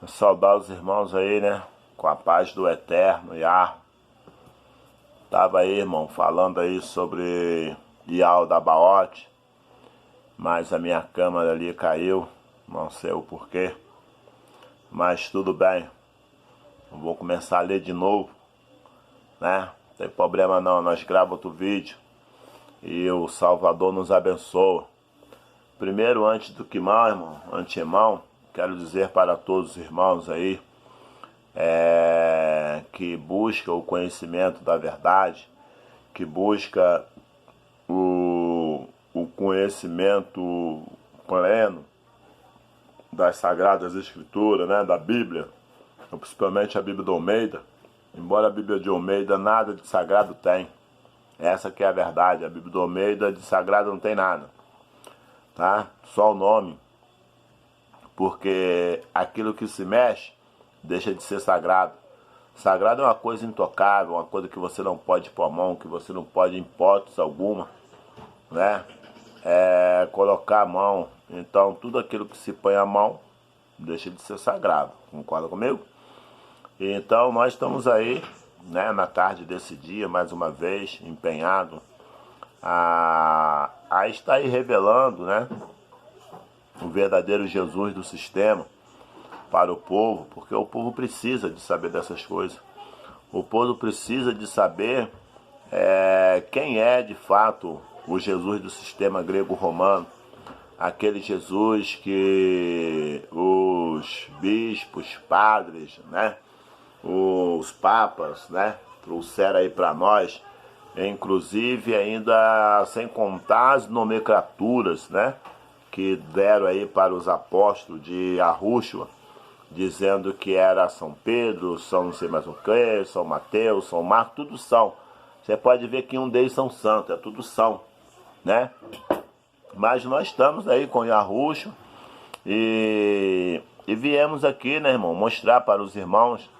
Saudar os irmãos aí, né? Com a paz do Eterno, Yah. Tava aí, irmão, falando aí sobre Ial da Baote, mas a minha câmera ali caiu, não sei o porquê, mas tudo bem. Eu vou começar a ler de novo, né? Não tem problema não, nós gravamos outro vídeo e o Salvador nos abençoa. Primeiro, antes do que mais, irmão, antemão, quero dizer para todos os irmãos aí que busca o conhecimento da verdade, que busca o conhecimento pleno das Sagradas Escrituras, né, da Bíblia, principalmente a Bíblia de Almeida. Embora a Bíblia de Almeida nada de sagrado tem, essa que é a verdade, a Bíblia de Almeida de sagrado não tem nada, tá? Só o nome, porque aquilo que se mexe deixa de ser sagrado. Sagrado é uma coisa intocável, uma coisa que você não pode pôr a mão, que você não pode, em hipótese alguma, né? Colocar a mão. Então, tudo aquilo que se põe a mão deixa de ser sagrado. Concorda comigo? Então, nós estamos aí, né, na tarde desse dia, mais uma vez, empenhado a estar aí revelando, né, o verdadeiro Jesus do sistema para o povo, porque o povo precisa de saber dessas coisas. O povo precisa de saber quem é de fato o Jesus do sistema grego-romano, aquele Jesus que os bispos, padres, né, os papas, né, trouxeram aí para nós, inclusive ainda sem contar as nomenclaturas, né, que deram aí para os apóstolos de Arúxua, dizendo que era São Pedro, São não sei mais o que, São Mateus, São Marcos, tudo são. Você pode ver que um deles são santos, tudo são, né? Mas nós estamos aí com Arúxua e viemos aqui, né, irmão, mostrar para os irmãos,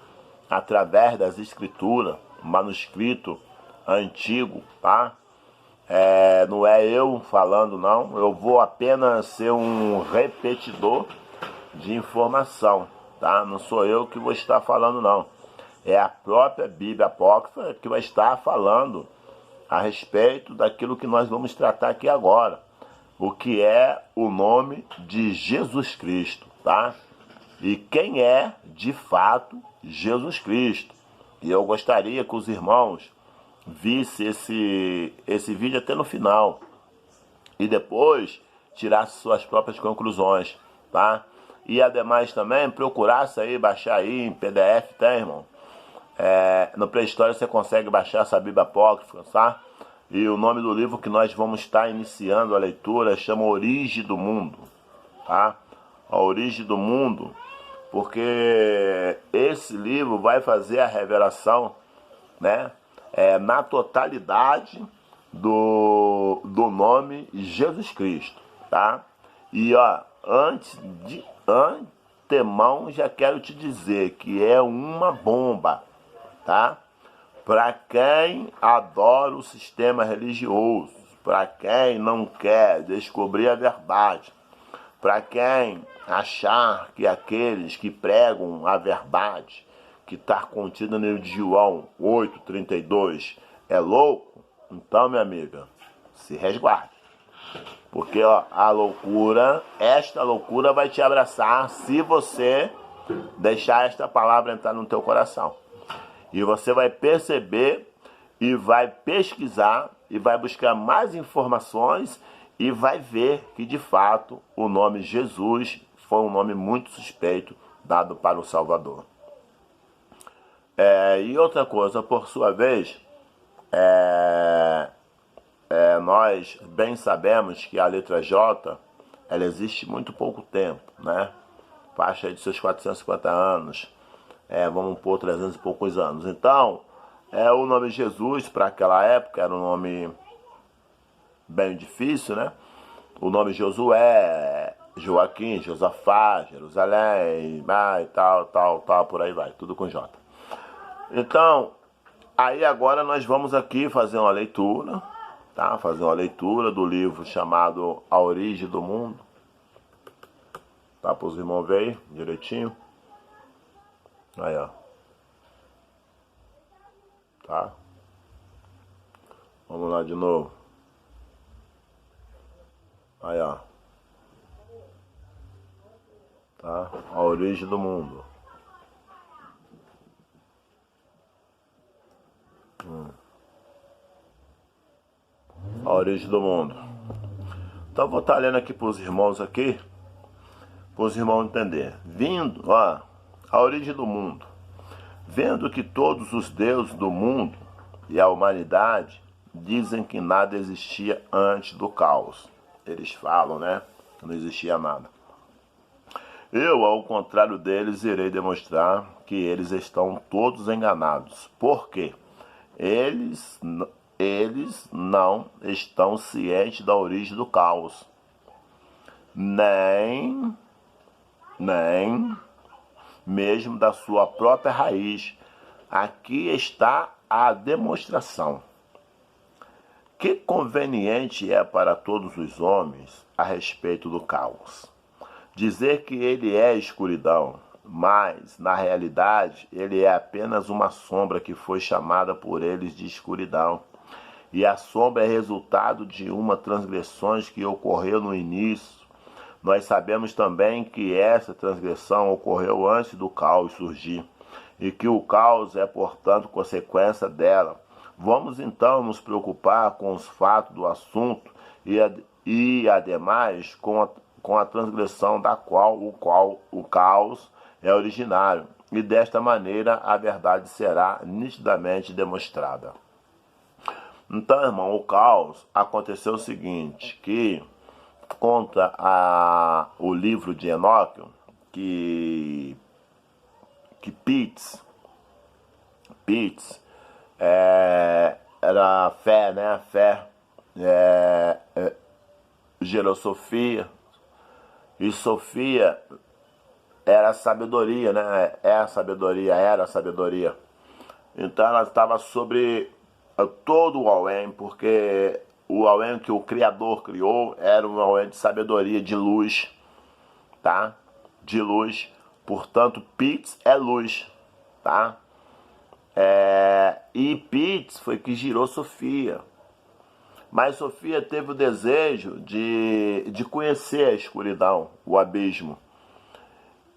através das escrituras, manuscrito antigo, tá? Não é eu falando, não. Eu vou apenas ser um repetidor de informação, tá? Não sou eu que vou estar falando, não. É a própria Bíblia Apócrifa que vai estar falando a respeito daquilo que nós vamos tratar aqui agora. O que é o nome de Jesus Cristo, tá? E quem é, de fato, Jesus Cristo. E eu gostaria que os irmãos vissem esse vídeo até no final. E depois tirassem suas próprias conclusões, tá? E ademais também procurasse aí, baixar aí em PDF, tá, irmão? No Play Store você consegue baixar essa Bíblia Apócrifa, tá? E o nome do livro que nós vamos estar iniciando a leitura chama Origem do Mundo, tá? A Origem do Mundo, porque esse livro vai fazer a revelação, né? Na totalidade do nome Jesus Cristo, tá? E ó, de antemão já quero te dizer que é uma bomba, tá? Para quem adora o sistema religioso, para quem não quer descobrir a verdade, para quem achar que aqueles que pregam a verdade que está contida no livro de João 8,32 é louco, então, minha amiga, se resguarde. Porque ó, esta loucura vai te abraçar se você deixar esta palavra entrar no teu coração. E você vai perceber e vai pesquisar e vai buscar mais informações e vai ver que de fato o nome Jesus foi um nome muito suspeito dado para o Salvador. E outra coisa, por sua vez, nós bem sabemos que a letra J, ela existe muito pouco tempo, né? Faixa aí de seus 450 anos, vamos pôr 300 e poucos anos. Então, o nome Jesus, para aquela época, era um nome bem difícil, né? O nome Josué, Joaquim, Josafá, Jerusalém, e tal, por aí vai, tudo com J. Então, aí agora nós vamos aqui fazer uma leitura, tá? Fazer uma leitura do livro chamado A Origem do Mundo, tá? Para os irmãos verem direitinho. Aí, ó. Tá? Vamos lá de novo. Aí, ó. Tá? A origem do mundo. A origem do mundo. Então vou estar lendo aqui para os irmãos aqui, para os irmãos entender. Vindo, ó, a origem do mundo. Vendo que todos os deuses do mundo e a humanidade dizem que nada existia antes do caos. Eles falam, né? Que não existia nada. Eu, ao contrário deles, irei demonstrar que eles estão todos enganados. Por quê? Eles não estão cientes da origem do caos, nem mesmo da sua própria raiz. Aqui está a demonstração. Que conveniente é para todos os homens a respeito do caos dizer que ele é escuridão, mas, na realidade, ele é apenas uma sombra que foi chamada por eles de escuridão. E a sombra é resultado de uma transgressão que ocorreu no início. Nós sabemos também que essa transgressão ocorreu antes do caos surgir, e que o caos é, portanto, consequência dela. Vamos então nos preocupar com os fatos do assunto e ademais, com a transgressão da qual o caos é originário, e desta maneira a verdade será nitidamente demonstrada. Então, irmão, o caos aconteceu o seguinte, que conta o livro de Enoque, que Pitts era fé, né? Fé gerou Sofia, e Sofia era sabedoria, né? Era sabedoria. Então ela estava sobre todo o além, porque o além que o Criador criou era um além de sabedoria, de luz, tá? De luz. Portanto, Pitts é luz, tá? E Pitts foi que girou Sofia. Mas Sofia teve o desejo de conhecer a escuridão, o abismo.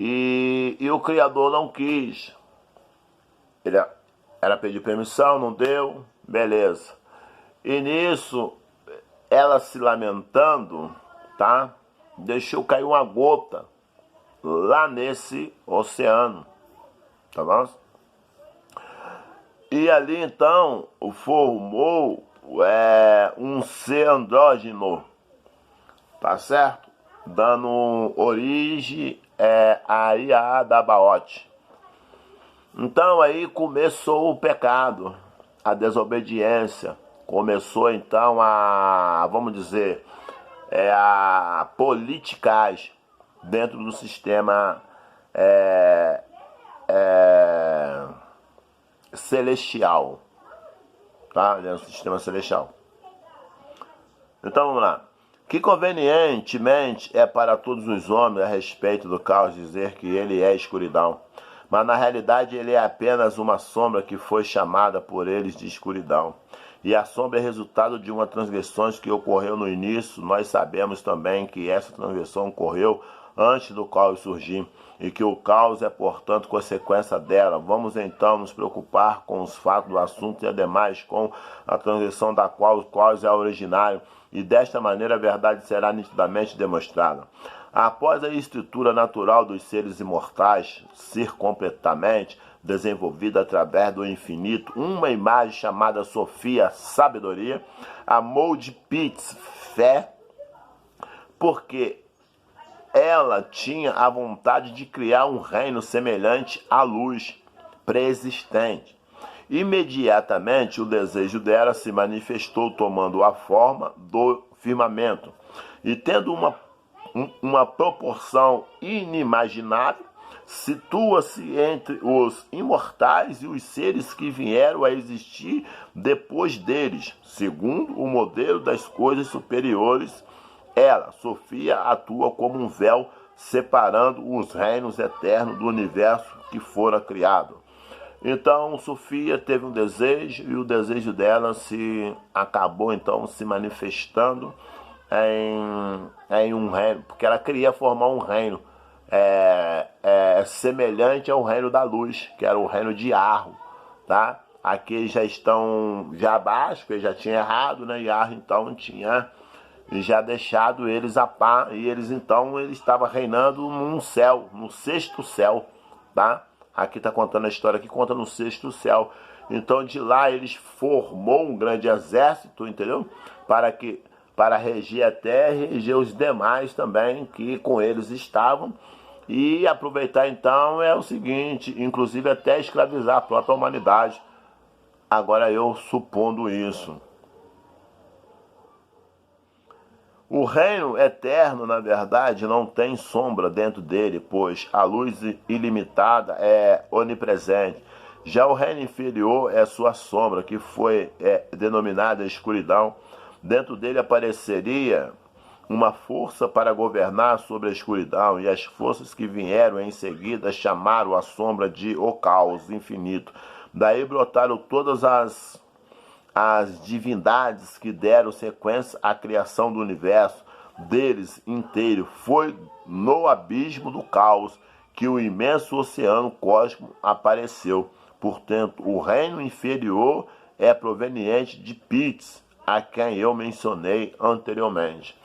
E o Criador não quis. Ela pediu permissão, não deu, beleza. E nisso, ela se lamentando, tá? Deixou cair uma gota lá nesse oceano, tá bom? E ali então formou um ser andrógeno, tá certo? Dando origem a Iadabaote. Então aí começou o pecado, a desobediência. Começou então vamos dizer, a politicagem dentro do sistema celestial, tá? Dentro do sistema celestial. Então vamos lá. Que convenientemente é para todos os homens a respeito do caos dizer que ele é escuridão, mas na realidade ele é apenas uma sombra que foi chamada por eles de escuridão. E a sombra é resultado de uma transgressão que ocorreu no início. Nós sabemos também que essa transgressão ocorreu antes do caos surgir, e que o caos é, portanto, consequência dela. Vamos então nos preocupar com os fatos do assunto e ademais com a transgressão da qual o caos é originário, e desta maneira a verdade será nitidamente demonstrada. Após a estrutura natural dos seres imortais ser completamente desenvolvida através do infinito, uma imagem chamada Sofia, sabedoria, amou de Pitts, fé, porque ela tinha a vontade de criar um reino semelhante à luz pré-existente. Imediatamente o desejo dela se manifestou tomando a forma do firmamento e tendo uma proporção inimaginável, situa-se entre os imortais e os seres que vieram a existir depois deles, segundo o modelo das coisas superiores. Ela, Sofia, atua como um véu separando os reinos eternos do universo que fora criado. Então Sofia teve um desejo e o desejo dela se acabou então se manifestando em um reino, porque ela queria formar um reino semelhante ao reino da luz, que era o reino de Arro, tá? Aqui já estão já abaixo, porque já tinha errado, né? E Arro então tinha já deixado eles a par, e eles estavam reinando num céu, no sexto céu, tá? Aqui está contando a história que conta no sexto céu. Então de lá eles formou um grande exército, entendeu? Para reger a terra e reger os demais também que com eles estavam. E aproveitar então é o seguinte, inclusive até escravizar a própria humanidade. Agora eu supondo isso. O reino eterno, na verdade, não tem sombra dentro dele, pois a luz ilimitada é onipresente. Já o reino inferior é sua sombra, que foi denominada escuridão. Dentro dele apareceria uma força para governar sobre a escuridão, e as forças que vieram em seguida chamaram a sombra de o caos infinito. Daí brotaram todas as divindades que deram sequência à criação do universo deles inteiro. Foi no abismo do caos que o imenso oceano cósmico apareceu. Portanto, o reino inferior é proveniente de Pits, a quem eu mencionei anteriormente.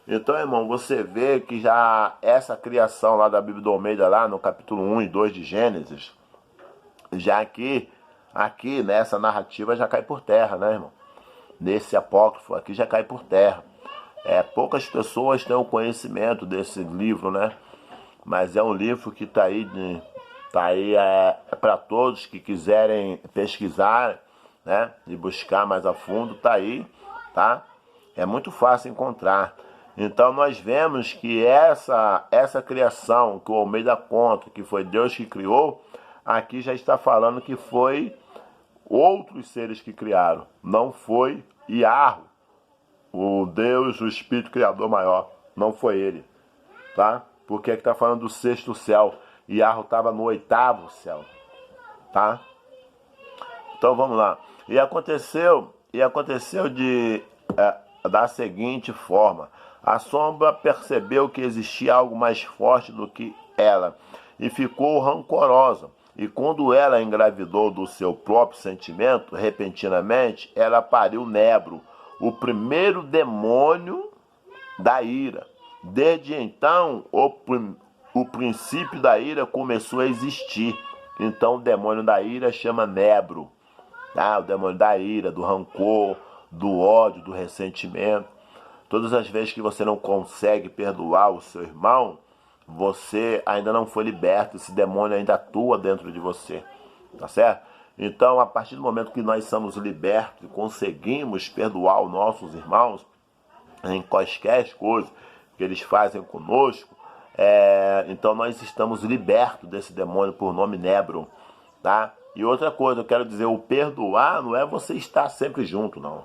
Então, irmão, você vê que já essa criação lá da Bíblia do Almeida, lá no capítulo 1 e 2 de Gênesis, já aqui nessa narrativa já cai por terra, né, irmão? Nesse apócrifo aqui já cai por terra. Poucas pessoas têm o conhecimento desse livro, né? Mas é um livro que está aí para todos que quiserem pesquisar, né? E buscar mais a fundo, está aí, tá? É muito fácil encontrar. Então nós vemos que essa criação que o Almeida conta, que foi Deus que criou, aqui já está falando que foi outros seres que criaram, não foi Iarro, o Deus, o Espírito Criador maior, não foi ele, tá? Porque é que está falando do sexto céu, Iarro estava no oitavo céu, tá? Então vamos lá. E aconteceu da seguinte forma: a sombra percebeu que existia algo mais forte do que ela e ficou rancorosa. E quando ela engravidou do seu próprio sentimento, repentinamente, ela pariu Nebro, o primeiro demônio da ira. Desde então, o princípio da ira começou a existir. Então, o demônio da ira chama Nebro. O demônio da ira, do rancor, do ódio, do ressentimento. Todas as vezes que você não consegue perdoar o seu irmão, você ainda não foi liberto, esse demônio ainda atua dentro de você, tá certo? Então, a partir do momento que nós somos libertos e conseguimos perdoar os nossos irmãos em quaisquer coisas que eles fazem conosco, então nós estamos libertos desse demônio por nome Nebro, tá? E outra coisa, eu quero dizer, o perdoar não é você estar sempre junto, não.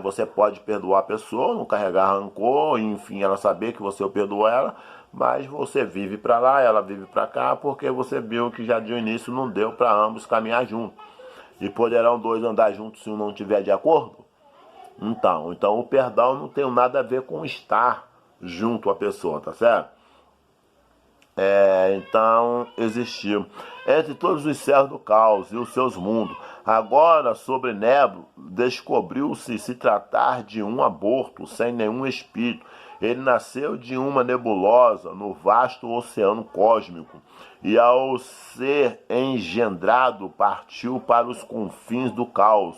Você pode perdoar a pessoa, não carregar rancor, enfim, ela saber que você perdoou ela, mas você vive para lá, ela vive para cá, porque você viu que já de início não deu para ambos caminhar juntos. E poderão dois andar juntos se um não estiver de acordo? Então o perdão não tem nada a ver com estar junto à pessoa, tá certo? Então existiu entre todos os céus do caos e os seus mundos. Agora, sobre Nebro, descobriu-se se tratar de um aborto sem nenhum espírito. Ele nasceu de uma nebulosa no vasto oceano cósmico e, ao ser engendrado, partiu para os confins do caos.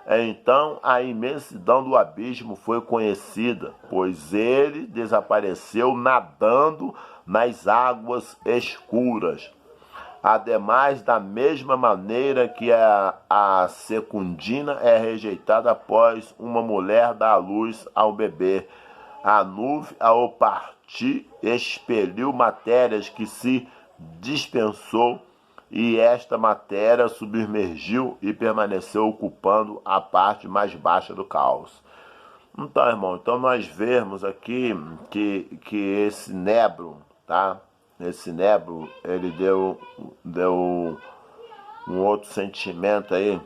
Então a imensidão do abismo foi conhecida, pois ele desapareceu nadando nas águas escuras. Ademais, da mesma maneira que a secundina é rejeitada após uma mulher dar à luz ao bebê, a nuvem, ao partir, expeliu matérias que se dispensou, e esta matéria submergiu e permaneceu ocupando a parte mais baixa do caos. Então, irmão, nós vemos aqui que esse Nebro, tá? Esse Nebo, ele deu um outro sentimento aí.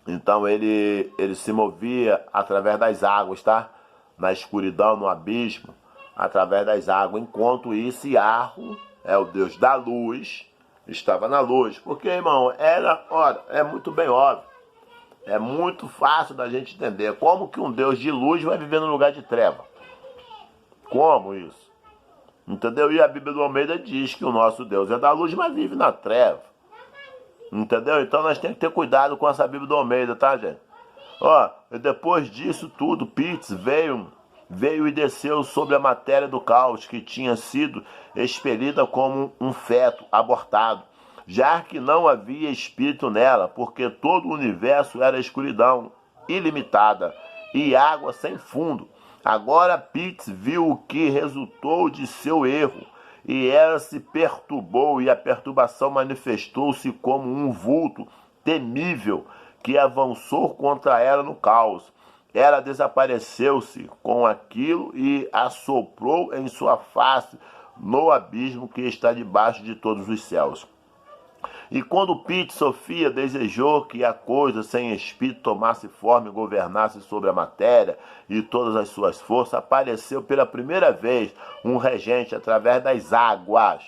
Então ele se movia através das águas, tá? Na escuridão, no abismo, através das águas. Enquanto isso, Iarro, é o Deus da luz, estava na luz. Porque, irmão, olha, é muito bem óbvio. É muito fácil da gente entender. Como que um Deus de luz vai viver no lugar de treva? Como isso? Entendeu? E a Bíblia do Almeida diz que o nosso Deus é da luz, mas vive na treva. Entendeu? Então nós temos que ter cuidado com essa Bíblia do Almeida, tá, gente? Ó, depois disso tudo, Pitts veio e desceu sobre a matéria do caos, que tinha sido expelida como um feto abortado, já que não havia espírito nela, porque todo o universo era escuridão ilimitada e água sem fundo. Agora Pitts viu o que resultou de seu erro, e ela se perturbou, e a perturbação manifestou-se como um vulto temível que avançou contra ela no caos. Ela desapareceu-se com aquilo e assoprou em sua face no abismo que está debaixo de todos os céus. E quando Pitts Sofia desejou que a coisa sem espírito tomasse forma e governasse sobre a matéria e todas as suas forças, apareceu pela primeira vez um regente através das águas.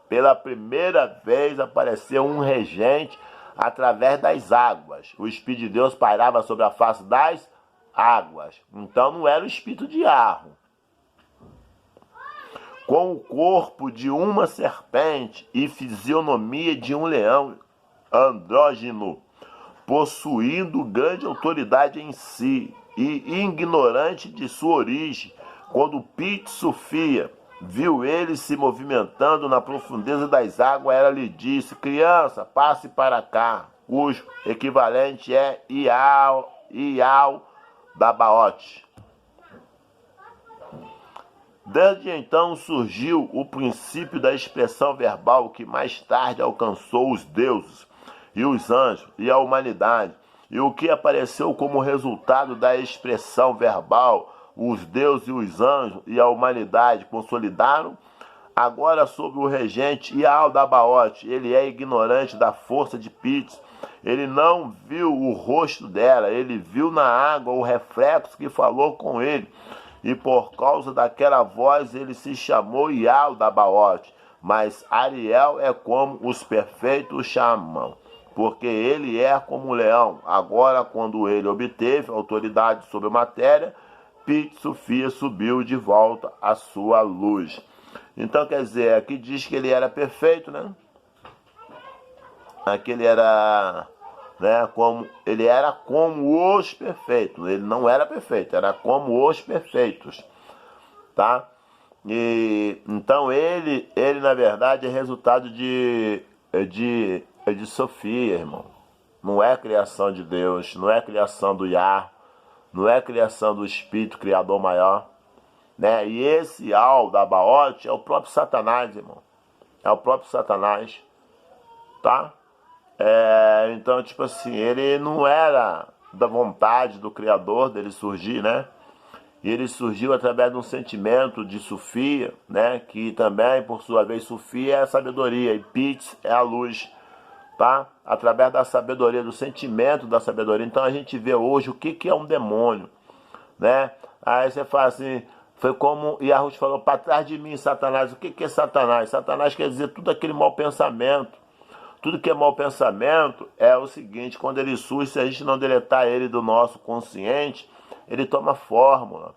Pela primeira vez apareceu um regente através das águas. O Espírito de Deus pairava sobre a face das águas. Então não era o espírito de Iarro. Com o corpo de uma serpente e fisionomia de um leão andrógino, possuindo grande autoridade em si e ignorante de sua origem, quando Pitts Sofia viu ele se movimentando na profundeza das águas, ela lhe disse: criança, passe para cá, cujo equivalente é Ial da Baote. Desde então surgiu o princípio da expressão verbal que mais tarde alcançou os deuses e os anjos e a humanidade. E o que apareceu como resultado da expressão verbal, os deuses e os anjos e a humanidade consolidaram agora sobre o regente Ial da Baote. Ele é ignorante da força de Pitts. Ele não viu o rosto dela, ele viu na água o reflexo que falou com ele. E por causa daquela voz ele se chamou Ial da Baote. Mas Ariel é como os perfeitos chamam, porque ele é como um leão. Agora, quando ele obteve autoridade sobre a matéria, Pitts Sofia subiu de volta à sua luz. Então, quer dizer, aqui diz que ele era perfeito, né? Aqui ele era, né, ele era como os perfeitos. Ele não era perfeito, era como os perfeitos, tá? E então ele na verdade é resultado de Sofia, irmão. Não é criação de Deus, não é criação do Iah, não é criação do Espírito Criador maior, né? E esse Al da Baote é o próprio Satanás, irmão. É o próprio Satanás, tá? Então, tipo assim, ele não era da vontade do Criador dele surgir, né? E ele surgiu através de um sentimento de Sofia, né? Que também, por sua vez, Sofia é a sabedoria e Pitts é a luz, tá? Através da sabedoria, do sentimento da sabedoria. Então a gente vê hoje o que é um demônio, né? Aí você fala assim, foi como Yahus falou, para trás de mim, Satanás. O que é Satanás? Satanás quer dizer tudo aquele mau pensamento. Tudo que é mau pensamento é o seguinte: quando ele surge, se a gente não deletar ele do nosso consciente, ele toma fórmula.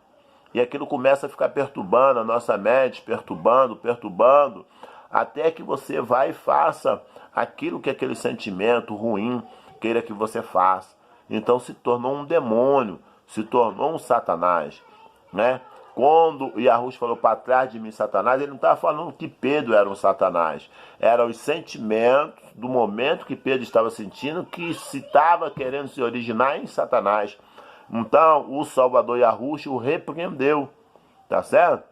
E aquilo começa a ficar perturbando a nossa mente, perturbando, até que você vai e faça aquilo que aquele sentimento ruim queira que você faça. Então se tornou um demônio, se tornou um Satanás, né? Quando Yahus falou para trás de mim, Satanás, ele não estava falando que Pedro era um Satanás. Eram os sentimentos do momento que Pedro estava sentindo que se estava querendo se originar em Satanás. Então, o Salvador Yahus o repreendeu. Tá certo?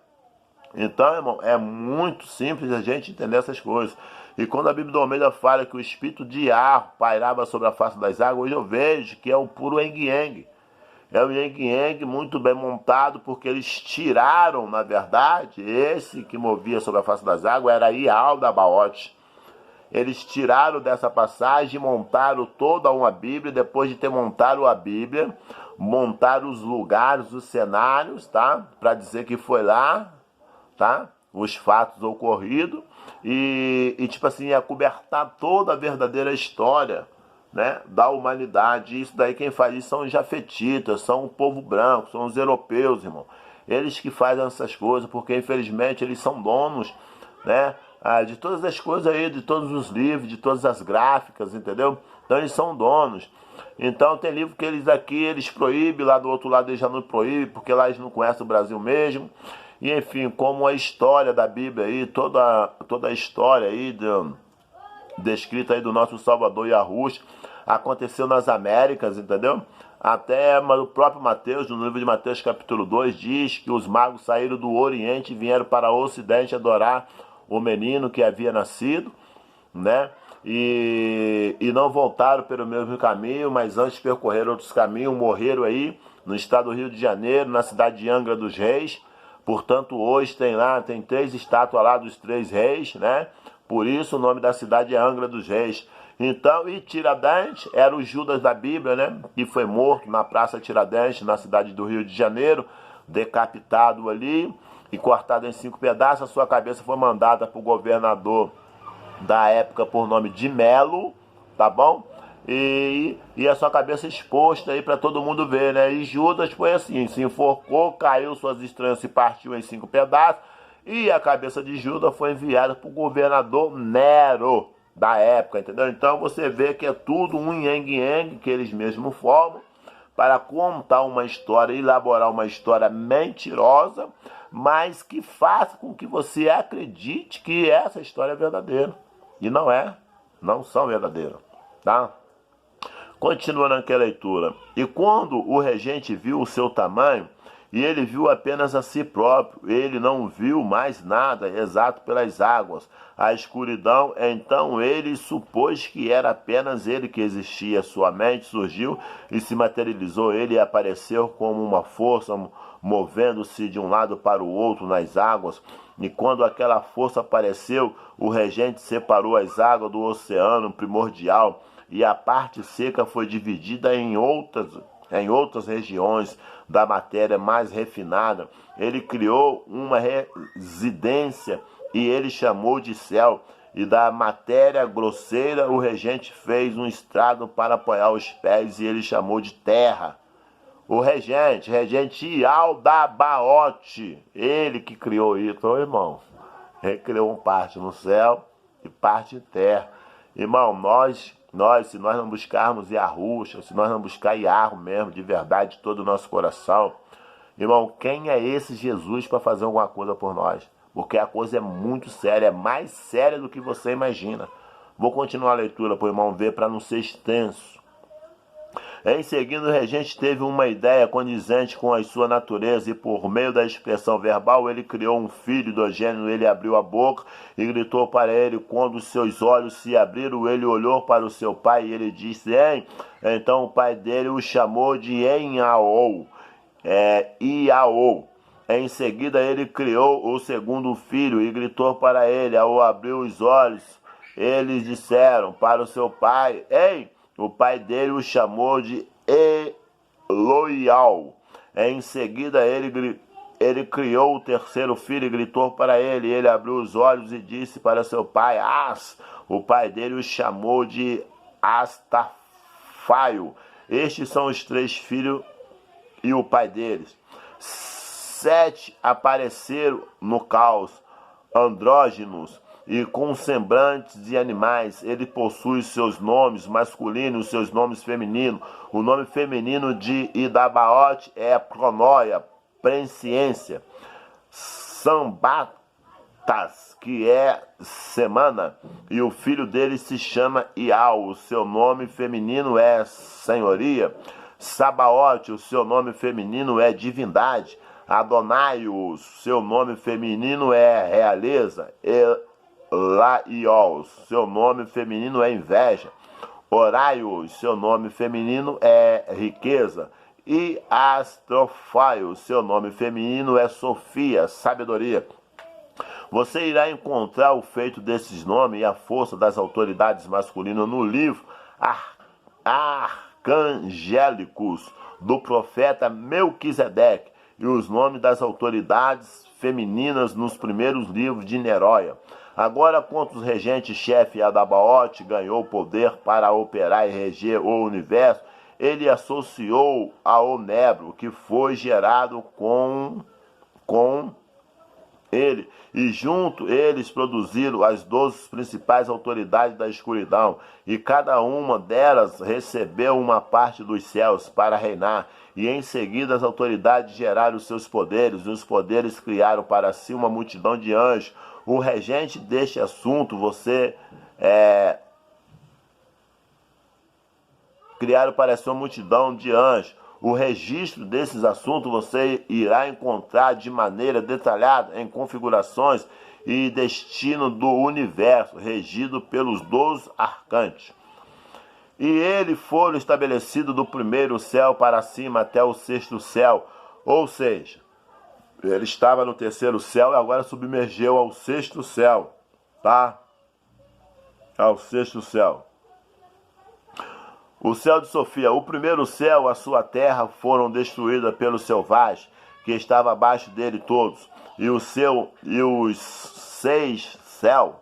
Então, irmão, é muito simples a gente entender essas coisas. E quando a Bíblia do Almeida fala que o espírito de Iah pairava sobre a face das águas, hoje eu vejo que é o puro Eng-Eng. É um yin-yang muito bem montado, porque eles tiraram, na verdade, esse que movia sobre a face das águas era Ial da Baote. Eles tiraram dessa passagem, montaram toda uma Bíblia, depois de ter montado a Bíblia, montaram os lugares, os cenários, tá? Para dizer que foi lá, tá? Os fatos ocorridos e tipo assim, acobertar toda a verdadeira história, né, da humanidade. Isso daí quem faz isso são os jafetitas, são o povo branco, são os europeus, irmão. Eles que fazem essas coisas, porque infelizmente eles são donos, né, de todas as coisas aí, de todos os livros, de todas as gráficas, entendeu? Então eles são donos. Então tem livro que eles aqui, eles proíbem, lá do outro lado eles já não proíbem, porque lá eles não conhecem o Brasil mesmo. E enfim, como a história da Bíblia aí, toda a história aí descrita aí do nosso Salvador Yahushua, aconteceu nas Américas, entendeu? Até o próprio Mateus, no livro de Mateus capítulo 2, diz que os magos saíram do Oriente e vieram para o Ocidente adorar o menino que havia nascido, né? E não voltaram pelo mesmo caminho, mas antes percorreram outros caminhos, morreram aí no estado do Rio de Janeiro, na cidade de Angra dos Reis. Portanto, hoje tem 3 estátuas lá dos 3 reis, né? Por isso o nome da cidade é Angra dos Reis. Então, e Tiradentes era o Judas da Bíblia, né? Que foi morto na Praça Tiradentes, na cidade do Rio de Janeiro, decapitado ali e cortado em 5 pedaços. A sua cabeça foi mandada para o governador da época por nome de Melo, tá bom? E a sua cabeça exposta aí para todo mundo ver, né? E Judas foi assim, se enforcou, caiu, suas estranhas se partiu em 5 pedaços, e a cabeça de Judas foi enviada para o governador Nero da época, entendeu? Então você vê que é tudo um yin-yang que eles mesmos formam para contar uma história, elaborar uma história mentirosa, mas que faça com que você acredite que essa história é verdadeira. E não é, não são verdadeiras, tá? Continuando aqui a leitura. E quando o regente viu o seu tamanho, e ele viu apenas a si próprio, ele não viu mais nada, exato pelas águas, a escuridão, então ele supôs que era apenas ele que existia. Sua mente surgiu e se materializou, ele apareceu como uma força, movendo-se de um lado para o outro nas águas. E quando aquela força apareceu, o regente separou as águas do oceano primordial, e a parte seca foi dividida em outras regiões da matéria mais refinada. Ele criou uma residência e ele chamou de céu. E da matéria grosseira o regente fez um estrado para apoiar os pés e ele chamou de terra. O regente Ial da Baote, ele que criou isso, então, irmão. Ele criou parte no céu e parte em terra. Irmão, se nós não buscarmos Yahushua, se nós não buscar Yahu mesmo, de verdade, de todo o nosso coração, irmão, quem é esse Jesus para fazer alguma coisa por nós? Porque a coisa é muito séria, é mais séria do que você imagina. Vou continuar a leitura para o irmão ver, para não ser extenso. Em seguida, o regente teve uma ideia condizente com a sua natureza e, por meio da expressão verbal, ele criou um filho do gênero. Ele abriu a boca e gritou para ele. Quando os seus olhos se abriram, ele olhou para o seu pai e ele disse, Hein? Então o pai dele o chamou de Iaô. Em seguida, ele criou o segundo filho e gritou para ele. Ao abrir os olhos, eles disseram para o seu pai, Ei! O pai dele o chamou de Eloial. Em seguida, ele criou o terceiro filho e gritou para ele. Ele abriu os olhos e disse para seu pai, As. O pai dele o chamou de Astafaio. Estes são os 3 filhos e o pai deles. 7 apareceram no caos, andrógenos, e com semblantes de animais. Ele possui seus nomes masculinos, seus nomes femininos. O nome feminino de Idabaote é Pronóia, presciência. Sambatas, que é semana, e o filho dele se chama Ial. O seu nome feminino é senhoria. Sabaote, o seu nome feminino é divindade. Adonai, o seu nome feminino é realeza. Laios, seu nome feminino é inveja. Oraios, seu nome feminino é riqueza. e Astrofaio. Seu nome feminino é Sofia, sabedoria. Você irá encontrar o feito desses nomes e a força das autoridades masculinas no livro Arcangélicos do profeta Melquisedeque e os nomes das autoridades femininas nos primeiros livros de Neróia. Agora, quanto o regente-chefe Adabaote ganhou poder para operar e reger o universo, ele associou ao Nebro, que foi gerado com ele, e junto eles produziram as 12 principais autoridades da escuridão, e cada uma delas recebeu uma parte dos céus para reinar, e em seguida as autoridades geraram os seus poderes, e os poderes criaram para si uma multidão de anjos. O regente deste assunto, criaram para si uma multidão de anjos. O registro desses assuntos você irá encontrar de maneira detalhada em configurações e destino do universo, regido pelos 12 arcanjos. E eles foram estabelecidos do primeiro céu para cima até o sexto céu, ou seja, ele estava no terceiro céu e agora submergeu ao sexto céu, tá? Ao sexto céu. O céu de Sofia, o primeiro céu, a sua terra, foram destruídas pelos selvagens, que estava abaixo dele todos. E os 6 céus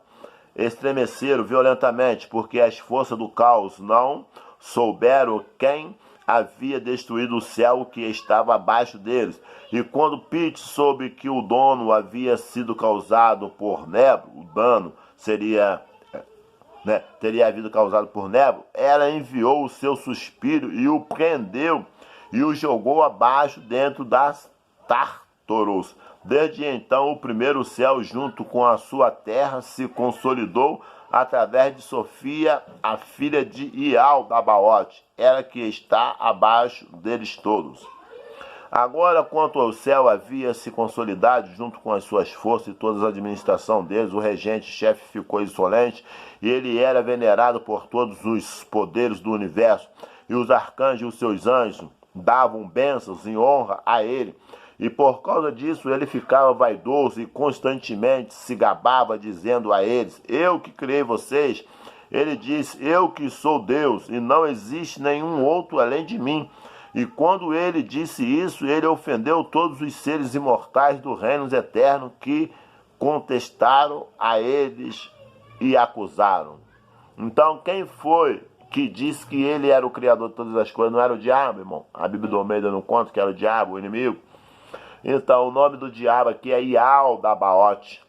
estremeceram violentamente, porque as forças do caos não souberam quem havia destruído o céu que estava abaixo deles. E quando Pit soube que o dono havia sido causado por Nebro, o dano teria havido causado por Nebro, ela enviou o seu suspiro e o prendeu e o jogou abaixo dentro das Tártaros. Desde então, o primeiro céu, junto com a sua terra, se consolidou através de Sofia, a filha de Ialdabaote, ela que está abaixo deles todos. Agora, quanto ao céu, havia se consolidado junto com as suas forças e toda a administração deles. O regente-chefe ficou insolente e ele era venerado por todos os poderes do universo. E os arcanjos e os seus anjos davam bênçãos em honra a ele. E por causa disso ele ficava vaidoso e constantemente se gabava, dizendo a eles: eu que criei vocês. Ele disse: eu que sou Deus e não existe nenhum outro além de mim. E quando ele disse isso, ele ofendeu todos os seres imortais do reino eterno que contestaram a eles e acusaram. Então, quem foi que disse que ele era o criador de todas as coisas? Não era o diabo, irmão? A Bíblia do Almeida não conta que era o diabo, o inimigo? Então, o nome do diabo aqui é Ialdabaote.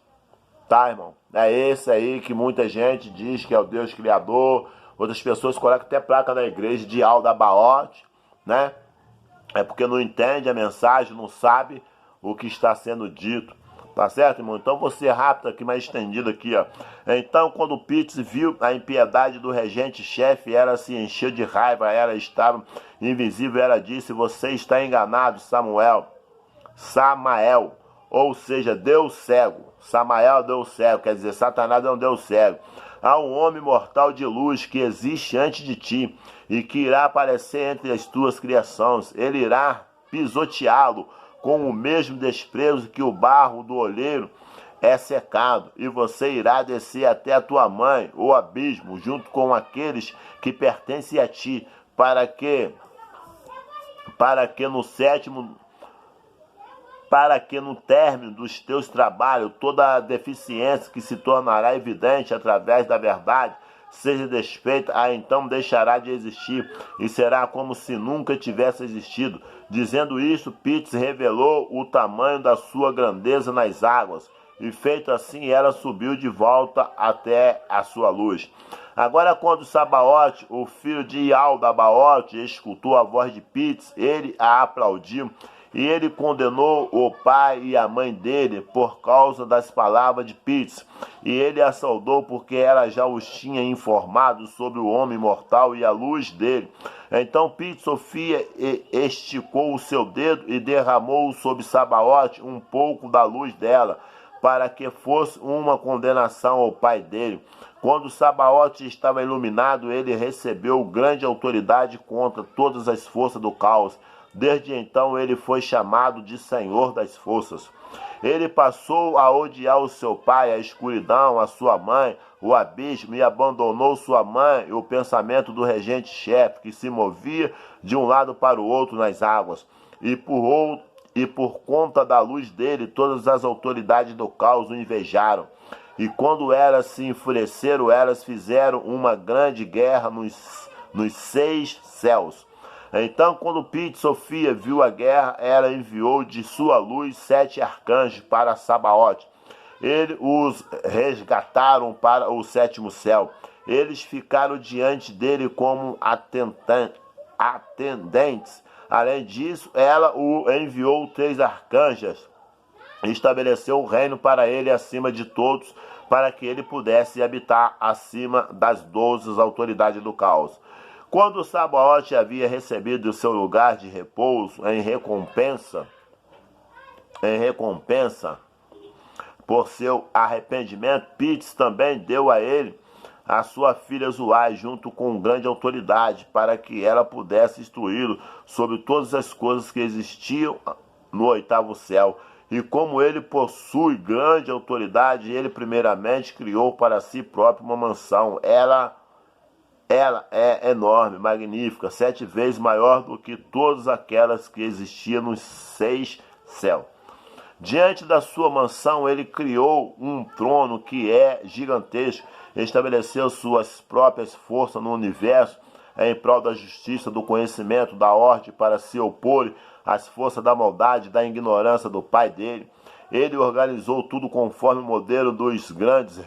Tá, irmão? É esse aí que muita gente diz que é o Deus criador. Outras pessoas colocam até placa na igreja de Ialdabaote, né? É porque não entende a mensagem, não sabe o que está sendo dito. Tá certo, irmão? Então você rápido aqui, mais estendido aqui, ó. Então, quando Pitts viu a impiedade do regente-chefe, ela se encheu de raiva, ela estava invisível, ela disse: você está enganado, Samael, ou seja, Deus cego. Samael é Deus cego, quer dizer, Satanás é um Deus cego. Há um homem mortal de luz que existe antes de ti e que irá aparecer entre as tuas criações. Ele irá pisoteá-lo com o mesmo desprezo que o barro do olheiro é secado, e você irá descer até a tua mãe, o abismo, junto com aqueles que pertencem a ti, para que no término dos teus trabalhos, toda a deficiência que se tornará evidente através da verdade seja desfeita, então deixará de existir e será como se nunca tivesse existido. Dizendo isso, Pitts revelou o tamanho da sua grandeza nas águas, e feito assim, ela subiu de volta até a sua luz. Agora, quando Sabaote, o filho de Ialdabaote, escutou a voz de Pitts, ele a aplaudiu. E ele condenou o pai e a mãe dele por causa das palavras de Pitts. E ele a saudou porque ela já os tinha informado sobre o homem mortal e a luz dele. Então Pitts, Sofia, esticou o seu dedo e derramou sobre Sabaote um pouco da luz dela, para que fosse uma condenação ao pai dele. Quando Sabaote estava iluminado, ele recebeu grande autoridade contra todas as forças do caos. Desde então ele foi chamado de Senhor das Forças. Ele passou a odiar o seu pai, a escuridão, a sua mãe, o abismo, e abandonou sua mãe e o pensamento do regente-chefe, que se movia de um lado para o outro nas águas. E por conta da luz dele, todas as autoridades do caos o invejaram. E quando elas se enfureceram, elas fizeram uma grande guerra nos 6 céus. Então, quando Pit Sofia viu a guerra, ela enviou de sua luz 7 arcanjos para Sabaote. Eles os resgataram para o 7º céu. Eles ficaram diante dele como atendentes. Além disso, ela o enviou 3 arcanjos e estabeleceu o reino para ele acima de todos, para que ele pudesse habitar acima das 12 autoridades do caos. Quando Sabaote havia recebido o seu lugar de repouso em recompensa por seu arrependimento, Pits também deu a ele a sua filha Zuai, junto com grande autoridade, para que ela pudesse instruí-lo sobre todas as coisas que existiam no 8º céu. E como ele possui grande autoridade, ele primeiramente criou para si próprio uma mansão. Ela é enorme, magnífica, 7 vezes maior do que todas aquelas que existiam nos 6 céus. Diante da sua mansão, ele criou um trono que é gigantesco, estabeleceu suas próprias forças no universo em prol da justiça, do conhecimento, da ordem, para se opor às forças da maldade, da ignorância do pai dele. Ele organizou tudo conforme o modelo dos grandes